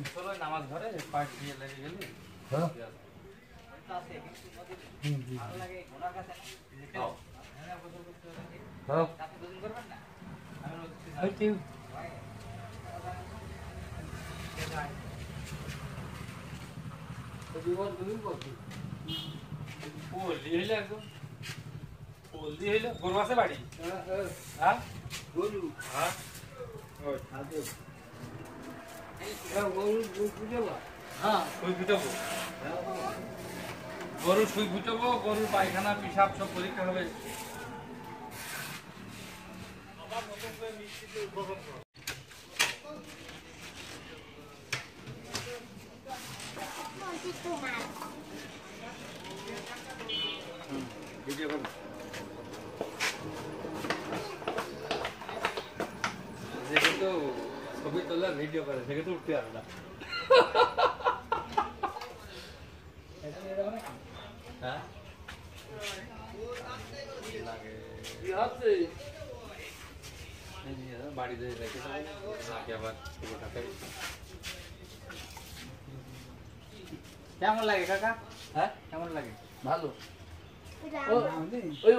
চলো নামাজ ধরে পাঁচ দিয়ে লেগে গেলি হ্যাঁ গরু আছে বাড়ি হ্যাঁ গরু হ্যাঁ গরু সুই ফুটাবো গরুর পায়খানা পিসাব সব পরীক্ষা হবে ভিডিও করবো যেহেতু ছবি তোলা ভিডিও করে সেক্ষেত্রে উঠতে পারে না হ্যাঁ বাড়িতে রেখে নাকি আবার কেমন লাগে কাকা হ্যাঁ কেমন লাগে ভালো রাম। ওই